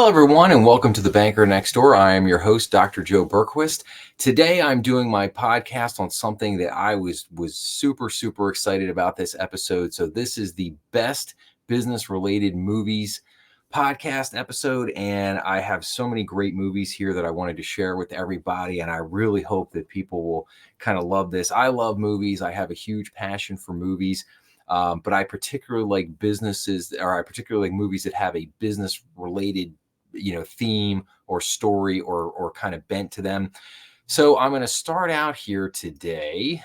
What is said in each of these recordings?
Hello, everyone, and welcome to The Banker Next Door. I am your host, Dr. Joe Berquist. Today, I'm doing my podcast on something that I was super excited about this episode. So this is the best business-related movies podcast episode, and I have so many great movies here that I wanted to share with everybody, and I really hope that people will kind of love this. I love movies. I have a huge passion for movies. But I particularly like businesses, or I particularly like movies that have a business related, theme or story or kind of bent to them. So I'm going to start out here today,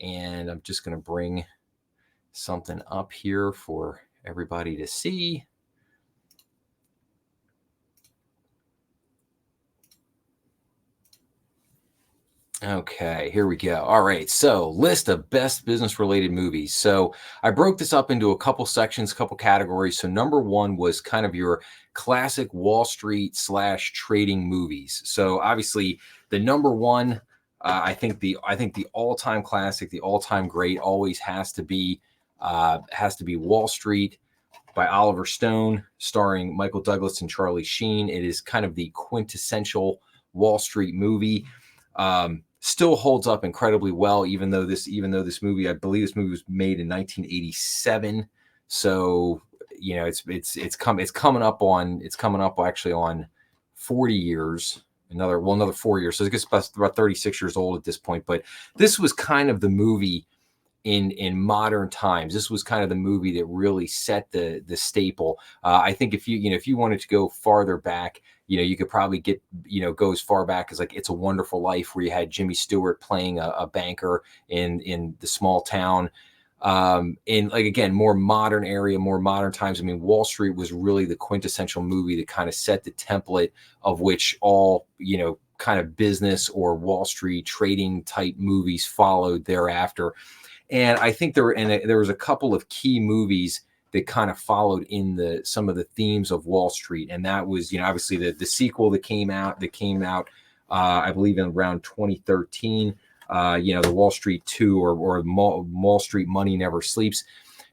and I'm just going to bring something up here for everybody to see. Okay, here we go. All right, so list of best business related movies. So I broke this up into a couple sections, a couple categories. So number one was kind of your classic Wall Street / trading movies. So obviously the number one, I think the all time classic, the all time great, always has to be Wall Street by Oliver Stone, starring Michael Douglas and Charlie Sheen. It is kind of the quintessential Wall Street movie. Still holds up incredibly well, even though this movie, I believe this movie was made in 1987. So, it's coming up actually on 40 years, another 4 years. So it's about 36 years old at this point. But this was kind of the movie in modern times. This was kind of the movie that really set the staple. I think if you wanted to go farther back, you could probably go as far back as like It's a Wonderful Life, where you had Jimmy Stewart playing a banker in the small town. In, like, again, more modern area, more modern times. I mean, Wall Street was really the quintessential movie that kind of set the template of which all, kind of business or Wall Street trading type movies followed thereafter. And I think there was a couple of key movies that kind of followed in some of the themes of Wall Street, and that was, obviously the sequel that came out, I believe in around 2013. The Wall Street 2 or Wall Street Money Never Sleeps.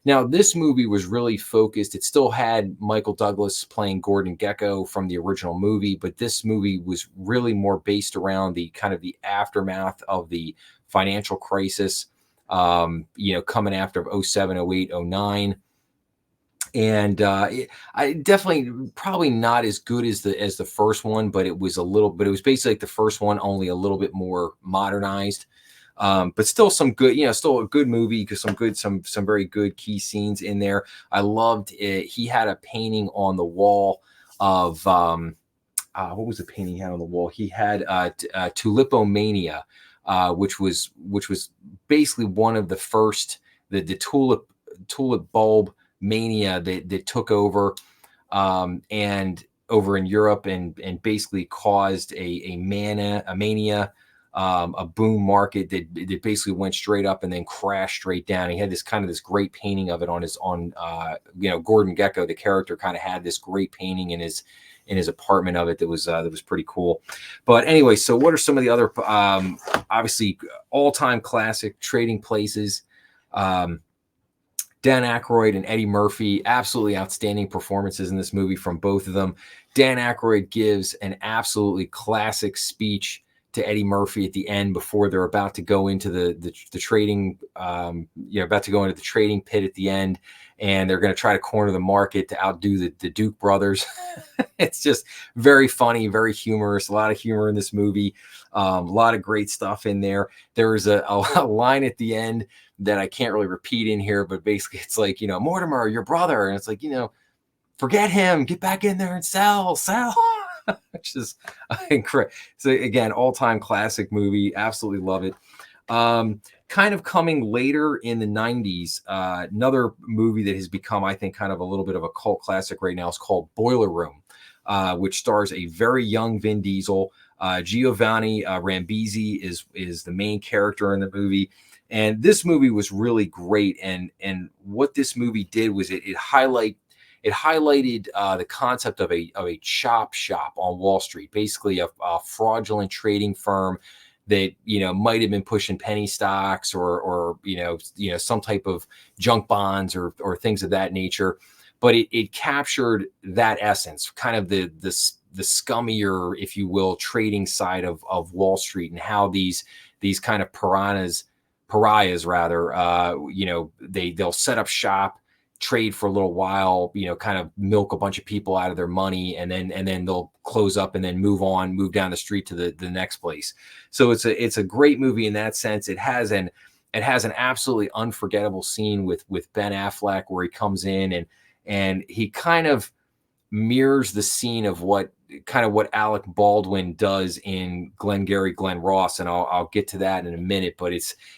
Now, this movie was really focused. It still had Michael Douglas playing Gordon Gekko from the original movie, but this movie was really more based around the kind of the aftermath of the financial crisis. Coming after 07, 08, 09. And I definitely probably not as good as the first one, but it was basically like the first one, only a little bit more modernized. But still some good, still a good movie, because some very good key scenes in there. I loved it. He had a painting on the wall of what was the painting he had on the wall? He had Tulipomania. Which was basically one of the first, the tulip bulb mania that took over, and over in Europe, and basically caused a mania, a boom market that basically went straight up and then crashed straight down. He had this great painting of it Gordon Gekko, the character, kind of had this great painting in his apartment of it that was pretty cool. But anyway, so what are some of the other obviously all-time classic Trading Places? Dan Aykroyd and Eddie Murphy, absolutely outstanding performances in this movie from both of them. Dan Aykroyd gives an absolutely classic speech to Eddie Murphy at the end, before they're about to go into the trading, about to go into the trading pit at the end, and they're going to try to corner the market to outdo the Duke brothers. It's just very funny, very humorous, a lot of humor in this movie, a lot of great stuff in there. There is a line at the end that I can't really repeat in here, but basically it's like, Mortimer, your brother. And it's like, forget him, get back in there and sell. Which is incredible. So again, all-time classic movie. Absolutely love it. Kind of coming later in the 90s, another movie that has become, I think, kind of a little bit of a cult classic right now is called Boiler Room, which stars a very young Vin Diesel. Giovanni Ribisi is the main character in the movie. And this movie was really great. And what this movie did was it highlighted the concept of a chop shop on Wall Street, basically a fraudulent trading firm that might have been pushing penny stocks or some type of junk bonds or things of that nature. but it captured that essence, kind of the scummier, if you will, trading side of Wall Street, and how these kind of pariahs rather, they'll set up shop, trade for a little while, kind of milk a bunch of people out of their money, and then they'll close up and then move down the street to the next place. So it's a great movie in that sense. It has an absolutely unforgettable scene with Ben Affleck where he comes in and he kind of mirrors the scene of what Alec Baldwin does in Glengarry Glen Ross, and I'll get to that in a minute. But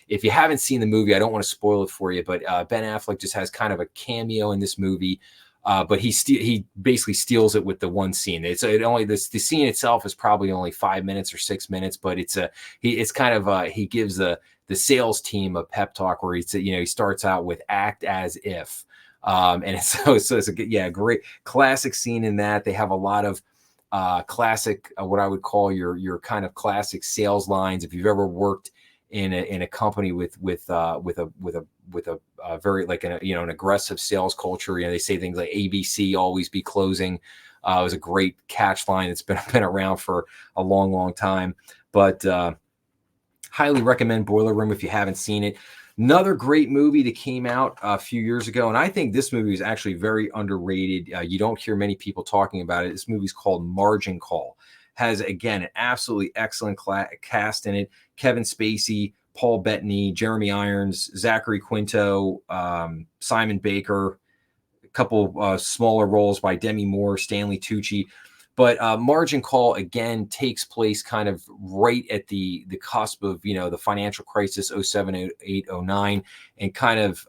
if you haven't seen the movie, I don't want to spoil it for you. But Ben Affleck just has kind of a cameo in this movie, but he basically steals it with the one scene. The scene itself is probably only 5 minutes or 6 minutes, but he gives the sales team a pep talk where he starts out with "act as if." And it's a great classic scene in that. They have a lot of classic, what I would call your kind of classic sales lines. If you've ever worked in a company with a very like an aggressive sales culture, they say things like ABC, always be closing. It was a great catch line that's been around for a long time, but highly recommend Boiler Room if you haven't seen it. Another great movie that came out a few years ago, and I think this movie is actually very underrated. You don't hear many people talking about it. This movie's called Margin Call. Has, again, an absolutely excellent cast in it. Kevin Spacey, Paul Bettany, Jeremy Irons, Zachary Quinto, Simon Baker, a couple smaller roles by Demi Moore, Stanley Tucci. But Margin Call, again, takes place kind of right at the cusp of, the financial crisis, 07, 08, 09, and kind of,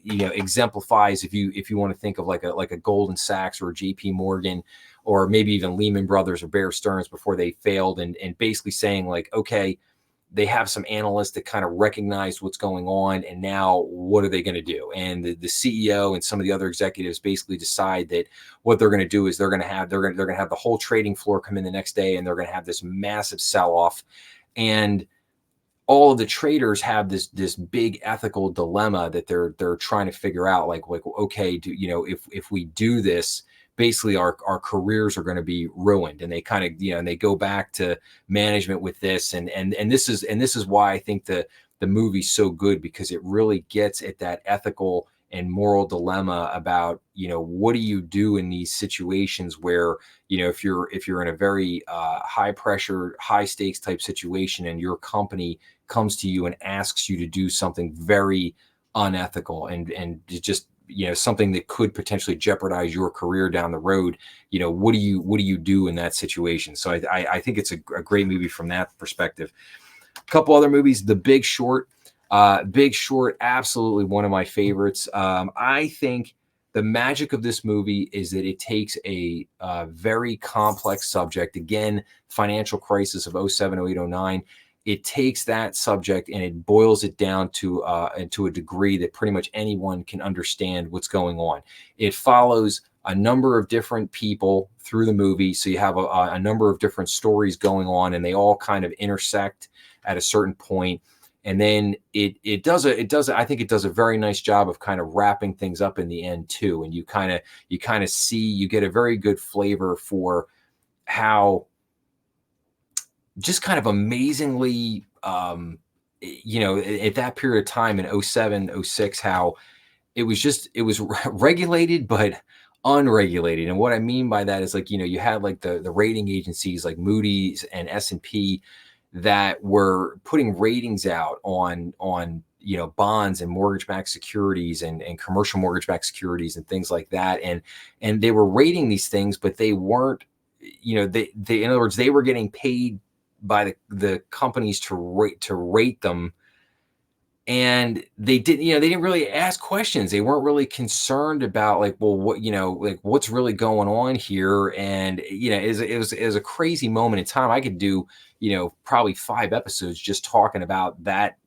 exemplifies, if you want to think of like a Goldman Sachs or a JP Morgan, or maybe even Lehman Brothers or Bear Stearns before they failed, and basically saying like, okay, they have some analysts that kind of recognize what's going on, and now what are they going to do? And the CEO and some of the other executives basically decide that what they're going to do is they're going to have the whole trading floor come in the next day, and they're going to have this massive sell-off. And all of the traders have this big ethical dilemma that they're trying to figure out, like okay, if we do this, basically our careers are going to be ruined. And they kind of, and they go back to management with this. And this is why I think the movie's so good, because it really gets at that ethical and moral dilemma about, what do you do in these situations where, if you're in a very high pressure, high stakes type situation, and your company comes to you and asks you to do something very unethical and just, something that could potentially jeopardize your career down the road, what do you do in that situation? So I think it's a great movie from that perspective. A couple other movies, The Big Short. Big Short, absolutely one of my favorites. I think the magic of this movie is that it takes a very complex subject, again, financial crisis of 07, 08, 09. It takes that subject and it boils it down to a degree that pretty much anyone can understand what's going on. It follows a number of different people through the movie. So you have a number of different stories going on, and they all kind of intersect at a certain point. And then I think it does a very nice job of kind of wrapping things up in the end too. And you kind of see, you get a very good flavor for how just kind of amazingly, at that period of time in 07, 06, how it was regulated, but unregulated. And what I mean by that is, like, you had like the rating agencies like Moody's and S&P that were putting ratings out on bonds and mortgage-backed securities and commercial mortgage-backed securities and things like that. And they were rating these things, but they weren't, they in other words, they were getting paid by the companies to rate them, and they didn't really ask questions. They weren't really concerned about, like, well, what, like, what's really going on here. And it was a crazy moment in time. I could do probably 5 episodes just talking about that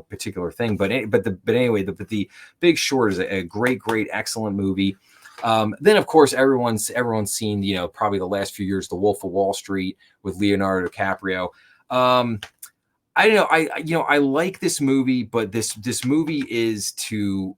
particular thing. But anyway, the Big Short is a great, excellent movie. Then, of course, everyone's seen, probably the last few years, The Wolf of Wall Street with Leonardo DiCaprio. I don't know. I like this movie, but this movie is to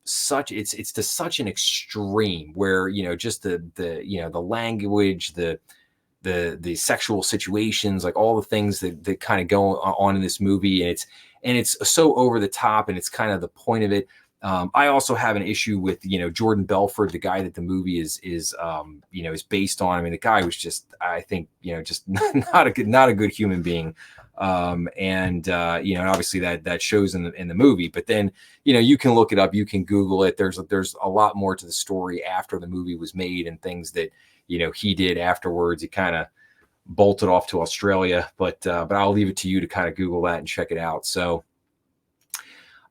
such it's to such an extreme where just the language, the sexual situations, like all the things that kind of go on in this movie, and it's so over the top, and it's kind of the point of it. I also have an issue with Jordan Belfort, the guy that the movie is based on. I mean, the guy was just, I think, just not a good human being. And obviously that shows in the movie. But then you can look it up, you can Google it. There's a lot more to the story after the movie was made, and things that he did afterwards. He kind of bolted off to Australia, but I'll leave it to you to kind of Google that and check it out. So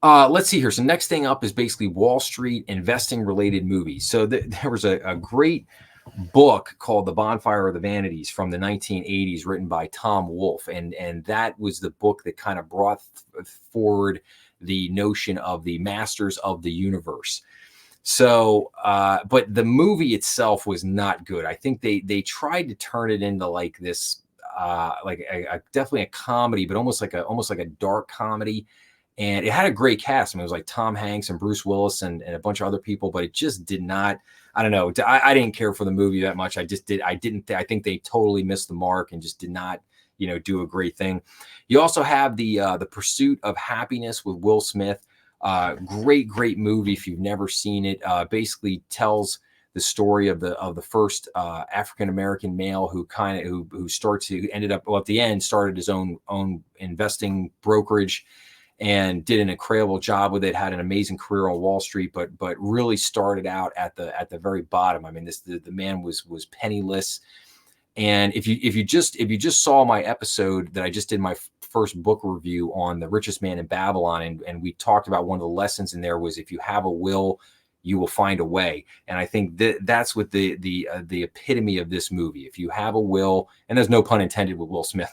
let's see here. So next thing up is basically Wall Street investing related movies. So there was a great book called The Bonfire of the Vanities from the 1980s, written by Tom Wolfe, and that was the book that kind of brought forward the notion of the Masters of the Universe. So, but the movie itself was not good. I think they tried to turn it into like this, like definitely a comedy, but almost like a dark comedy. And it had a great cast. I mean, it was like Tom Hanks and Bruce Willis and a bunch of other people, but it just did not. I don't know. I didn't care for the movie that much. I think they totally missed the mark and just did not, do a great thing. You also have the Pursuit of Happiness with Will Smith. Great movie if you've never seen it. Basically tells the story of the first African American male who ended up, well, at the end started his own investing brokerage and did an incredible job with it. Had an amazing career on Wall Street, but really started out at the very bottom. I mean, the man was penniless. And if you just saw my episode that I just did, my first book review on The Richest Man in Babylon, and we talked about one of the lessons in there was, if you have a will, you will find a way. And I think that's what the epitome of this movie. If you have a will, and there's no pun intended with Will Smith,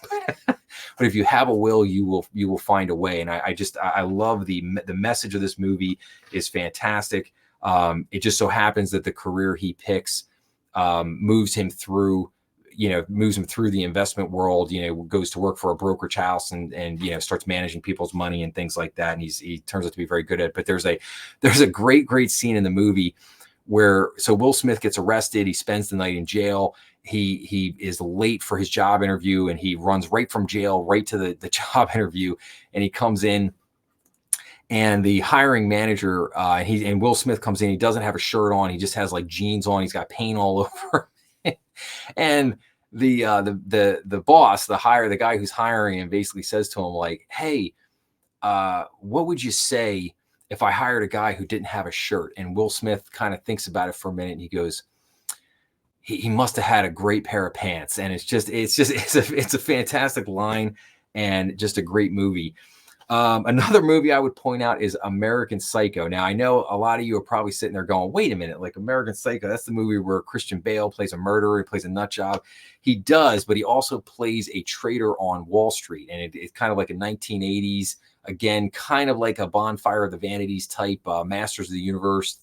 but if you have a will, you will find a way. And I love the message of this movie is fantastic. It just so happens that the career he picks moves him through the investment world, goes to work for a brokerage house and starts managing people's money and things like that. And he turns out to be very good at it. But there's a great scene in the movie where, so Will Smith gets arrested. He spends the night in jail. He is late for his job interview, and he runs right from jail right to the job interview. And he comes in, and the hiring manager, and Will Smith comes in. He doesn't have a shirt on. He just has like jeans on. He's got paint all over. And the boss, the guy who's hiring him, basically says to him like, "Hey, what would you say if I hired a guy who didn't have a shirt?" And Will Smith kind of thinks about it for a minute, and he goes, he must have had a great pair of pants. And it's a fantastic line, and just a great movie. Another movie I would point out is American Psycho. Now, I know a lot of you are probably sitting there going, wait a minute, like American Psycho, that's the movie where Christian Bale plays a murderer, he plays a nut job. He does, but he also plays a trader on Wall Street. And it's kind of like a 1980s, again, kind of like a Bonfire of the Vanities type, Masters of the Universe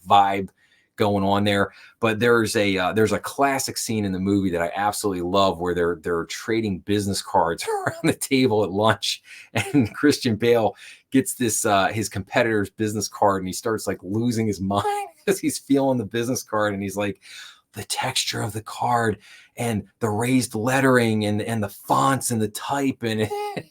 vibe going on there. But there's a classic scene in the movie that I absolutely love, where they're trading business cards around the table at lunch, and Christian Bale gets this his competitor's business card, and he starts like losing his mind because he's feeling the business card, and he's like, the texture of the card and the raised lettering and the fonts and the type, and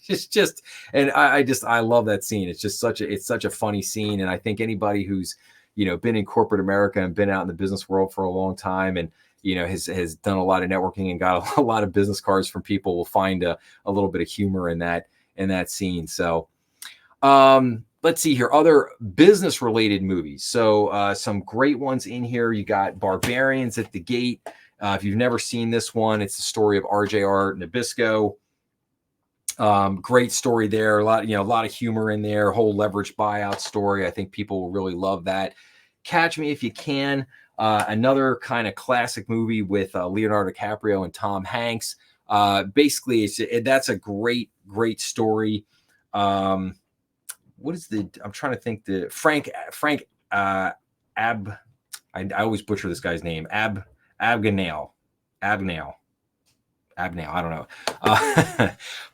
it's just, and I love that scene. It's just such a funny scene. And I think anybody who's been in corporate America and been out in the business world for a long time, and has done a lot of networking and got a lot of business cards from people, will find a little bit of humor in that scene. So let's see here, other business related movies. So some great ones in here. You got Barbarians at the Gate. If you've never seen this one, it's the story of RJR Nabisco. Great story there. A lot of humor in there. Whole leveraged buyout story. I think people will really love that. Catch Me If You Can. Another kind of classic movie with Leonardo DiCaprio and Tom Hanks. Basically, that's a great story. I'm trying to think. Frank I always butcher this guy's name. Abagnale. I don't know.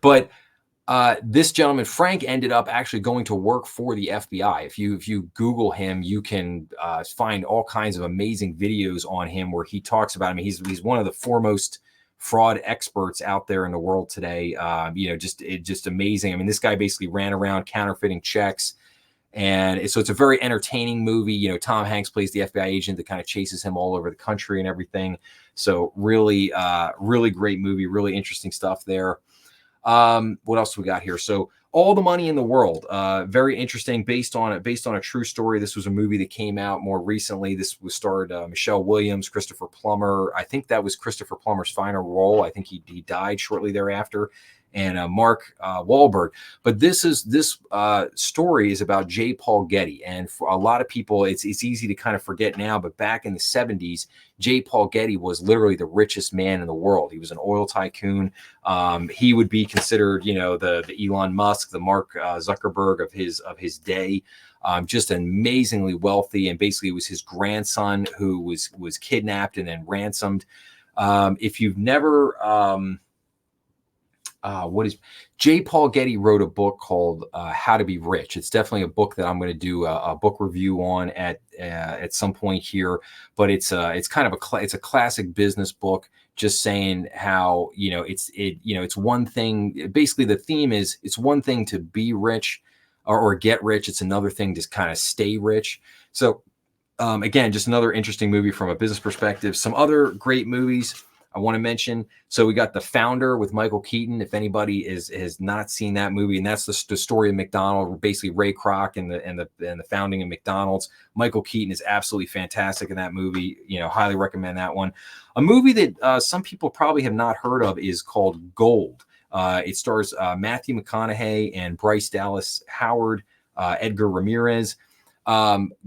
But This gentleman, Frank, ended up actually going to work for the FBI. If you Google him, you can find all kinds of amazing videos on him where he talks about him. He's one of the foremost fraud experts out there in the world today. Just amazing. I mean, this guy basically ran around counterfeiting checks. And so it's a very entertaining movie. You know, Tom Hanks plays the FBI agent that kind of chases him all over the country and everything. So really, really great movie, really interesting stuff there. What else we got here? So All the Money in the World, very interesting, based on a true story. This was a movie that came out more recently. This was starred Michelle Williams, Christopher Plummer. I think that was Christopher Plummer's final role. I think he died shortly thereafter. And Mark Wahlberg. But this story is about J. Paul Getty. And for a lot of people, it's easy to kind of forget now, but back in the 70s, J. Paul Getty was literally the richest man in the world. He was an oil tycoon. He would be considered, the Elon Musk, the Mark Zuckerberg of his day. Just amazingly wealthy. And basically it was his grandson who was kidnapped and then ransomed. If you've never... J. Paul Getty wrote a book called How to Be Rich. It's definitely a book that I'm going to do a book review on at some point here. But it's kind of it's a classic business book, just saying how it's one thing. Basically, the theme is it's one thing to be rich or get rich. It's another thing to kind of stay rich. So again, just another interesting movie from a business perspective. Some other great movies I want to mention. So we got The Founder with Michael Keaton. If anybody has not seen that movie, and that's the story of McDonald's, basically Ray Kroc and the founding of McDonald's. Michael Keaton is absolutely fantastic in that movie. Highly recommend that one. A movie that some people probably have not heard of is called Gold. It stars Matthew McConaughey and Bryce Dallas Howard, Edgar Ramirez.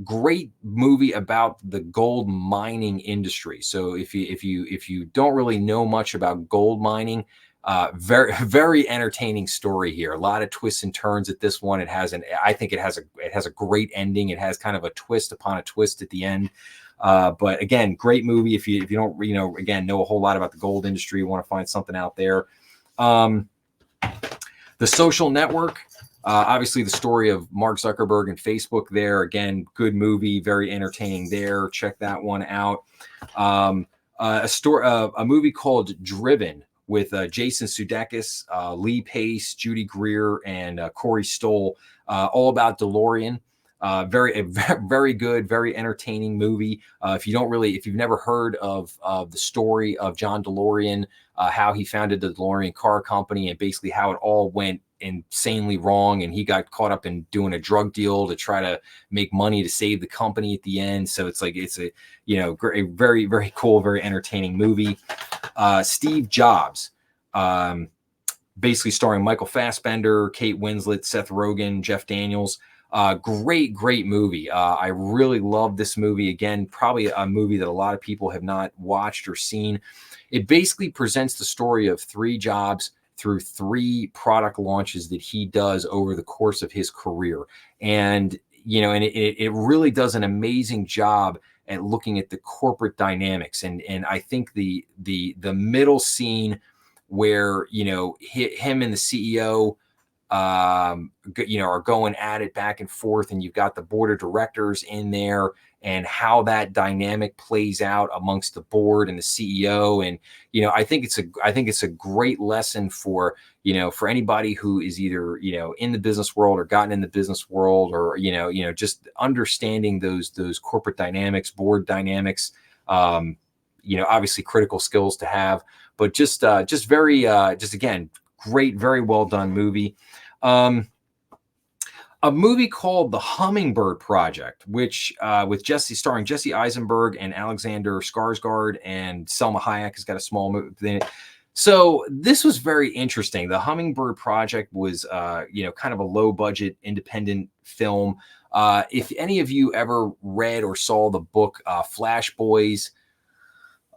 Great movie about the gold mining industry. So if you don't really know much about gold mining, very, very entertaining story here. A lot of twists and turns at this one. I think it has a great ending. It has kind of a twist upon a twist at the end. But again, great movie. If you don't, know a whole lot about the gold industry, you want to find something out there. The Social Network. Obviously, the story of Mark Zuckerberg and Facebook there. Again, good movie, very entertaining there. Check that one out. A movie called Driven with Jason Sudeikis, Lee Pace, Judy Greer, and Corey Stoll, all about DeLorean. Very good, very entertaining movie. If you've never heard of the story of John DeLorean, how he founded the DeLorean car company and basically how it all went insanely wrong, and he got caught up in doing a drug deal to try to make money to save the company at the end. So it's a very, very cool, very entertaining movie. Steve Jobs, basically starring Michael Fassbender, Kate Winslet, Seth Rogen, Jeff Daniels. Great movie. I really love this movie. Again, probably a movie that a lot of people have not watched or seen. It basically presents the story of three Jobs through three product launches that he does over the course of his career. And, it really does an amazing job at looking at the corporate dynamics. And I think the middle scene where, him and the CEO, are going at it back and forth, and you've got the board of directors in there and how that dynamic plays out amongst the board and the CEO. And, I think it's a great lesson for anybody who is either, in the business world or gotten in the business world, or, just understanding those corporate dynamics, board dynamics, obviously critical skills to have, but just again, great, very well done movie. A movie called The Hummingbird Project, which starring Jesse Eisenberg and Alexander Skarsgård, and Selma Hayek has got a small movie in it. So this was very interesting. The Hummingbird Project was, kind of a low budget independent film. If any of you ever read or saw the book Flash Boys,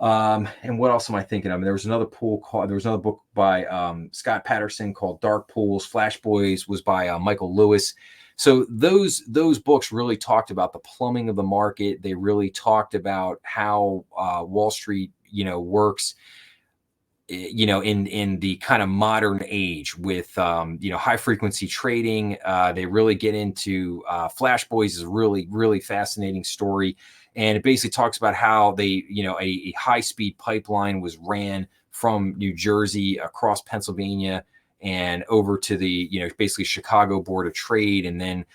and what else am I thinking of? There was another book by Scott Patterson called Dark Pools. Flash Boys was by Michael Lewis. So those books really talked about the plumbing of the market. They really talked about how Wall Street, works. in the kind of modern age with high frequency trading. They really get into Flash Boys is a really fascinating story, and it basically talks about how a high speed pipeline was ran from New Jersey across Pennsylvania and over to the basically Chicago Board of Trade, and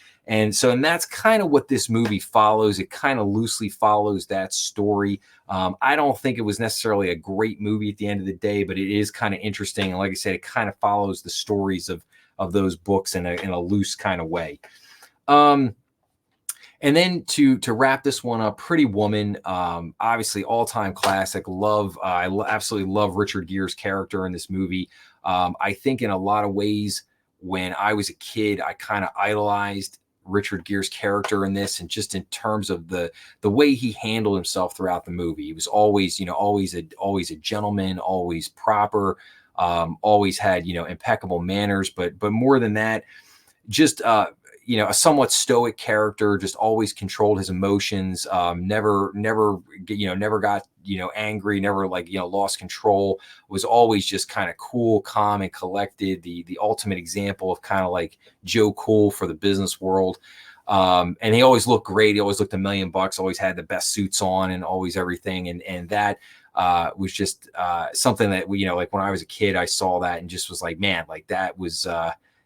that's kind of what this movie follows. It kind of loosely follows that story. I don't think it was necessarily a great movie at the end of the day, but it is kind of interesting. And like I said, it kind of follows the stories of those books in a loose kind of way. And then to wrap this one up, Pretty Woman, obviously all-time classic. Absolutely love Richard Gere's character in this movie. I think in a lot of ways, when I was a kid, I kind of idolized Richard Gere's character in this, and just in terms of the way he handled himself throughout the movie. He was always a gentleman, always proper, always had impeccable manners, but more than that, just a somewhat stoic character, just always controlled his emotions, never got angry, never lost control, was always just kind of cool, calm, and collected, the ultimate example of kind of like Joe Cool for the business world. And he always looked great. He always looked $1 million, always had the best suits on and always everything. And that was just something that like when I was a kid, I saw that and just was like, man, like that was,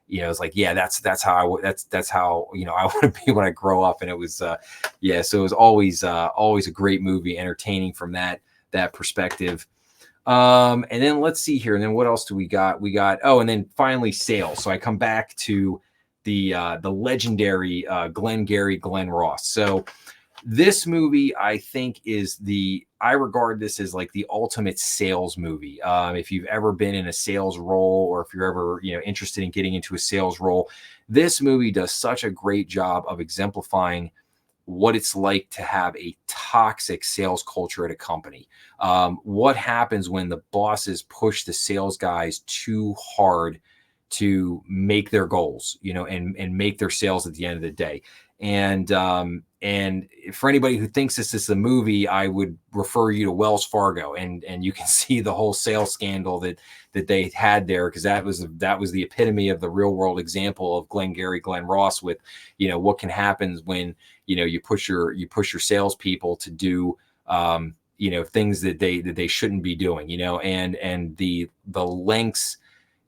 it's like, yeah, that's how I want to be when I grow up. And it was, so it was always a great movie, entertaining from that perspective. And then let's see here. And then what else do we got? And then finally Sales. So I come back to the legendary Glenn Ross. So this movie, I think, I regard this as like the ultimate sales movie. If you've ever been in a sales role, or if you're ever, interested in getting into a sales role, this movie does such a great job of exemplifying what it's like to have a toxic sales culture at a company. What happens when the bosses push the sales guys too hard to make their goals, and make their sales at the end of the day. And for anybody who thinks this is a movie, I would refer you to Wells Fargo, and you can see the whole sales scandal that they had there, because that was the epitome of the real world example of Glenn Ross, with what can happen when you push your salespeople to do things that they shouldn't be doing, and the lengths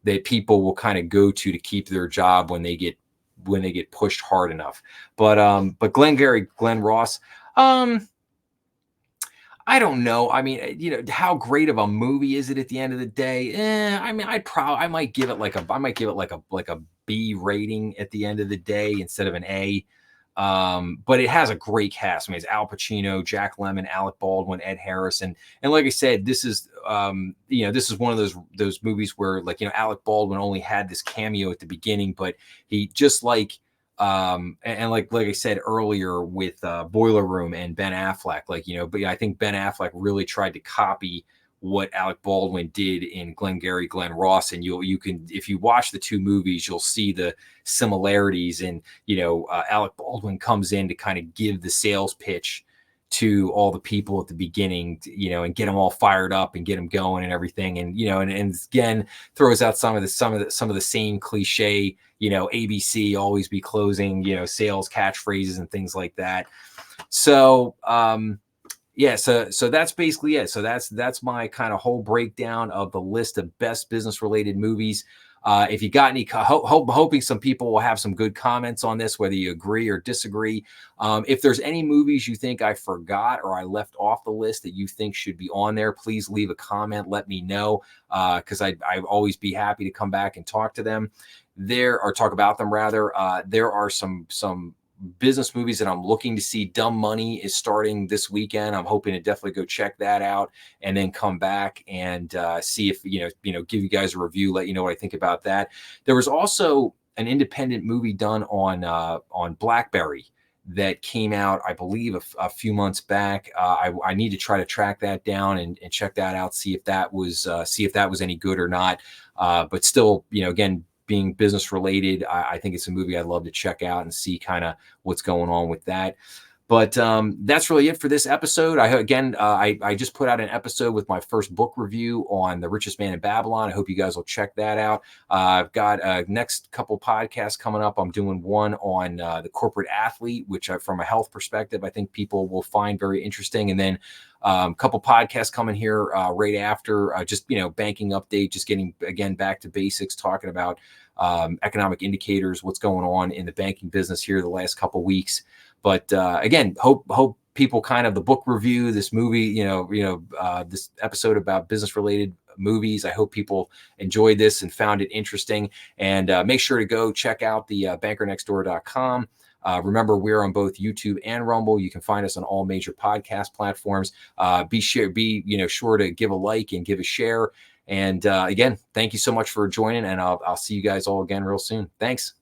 that people will kind of go to keep their job when they get pushed hard enough. But Glenn Ross, I don't know. I mean, how great of a movie is it at the end of the day? I mean, I might give it like a B rating at the end of the day instead of an A. But it has a great cast. I mean, it's Al Pacino, Jack Lemmon, Alec Baldwin, Ed Harris, and like I said, this is this is one of those movies where Alec Baldwin only had this cameo at the beginning, but he just like I said earlier with Boiler Room and Ben Affleck, but I think Ben Affleck really tried to copy what Alec Baldwin did in Glenn Ross, and you can, if you watch the two movies, you'll see the similarities. And Alec Baldwin comes in to kind of give the sales pitch to all the people at the beginning, and get them all fired up and get them going and everything, and and again throws out some of the same cliche, ABC always be closing, sales catchphrases and things like that. So so that's basically it. So that's my kind of whole breakdown of the list of best business related movies. If you got any, hoping some people will have some good comments on this, whether you agree or disagree. If there's any movies you think I forgot or I left off the list that you think should be on there, please leave a comment. Let me know, because I'd always be happy to come back and talk to them talk about them rather. There are some business movies that I'm looking to see. Dumb Money is starting this weekend. I'm hoping to definitely go check that out and then come back and see if give you guys a review, let you know what I think about that. There was also an independent movie done on BlackBerry that came out, I believe, a few months back. I need to try to track that down and check that out, see if that was any good or not. But still, again, being business related, I think it's a movie I'd love to check out and see kind of what's going on with that. But that's really it for this episode. I just put out an episode with my first book review on The Richest Man in Babylon. I hope you guys will check that out. I've got next couple podcasts coming up. I'm doing one on the corporate athlete, which from a health perspective, I think people will find very interesting. And then a couple podcasts coming here right after, just banking update, just getting again back to basics, talking about economic indicators, what's going on in the banking business here the last couple weeks. But again, hope people kind of the book review, this movie, this episode about business related movies. I hope people enjoyed this and found it interesting. And make sure to go check out the bankernextdoor.com. Remember, we're on both YouTube and Rumble. You can find us on all major podcast platforms. Be sure to give a like and give a share. And again, thank you so much for joining, and I'll see you guys all again real soon. Thanks.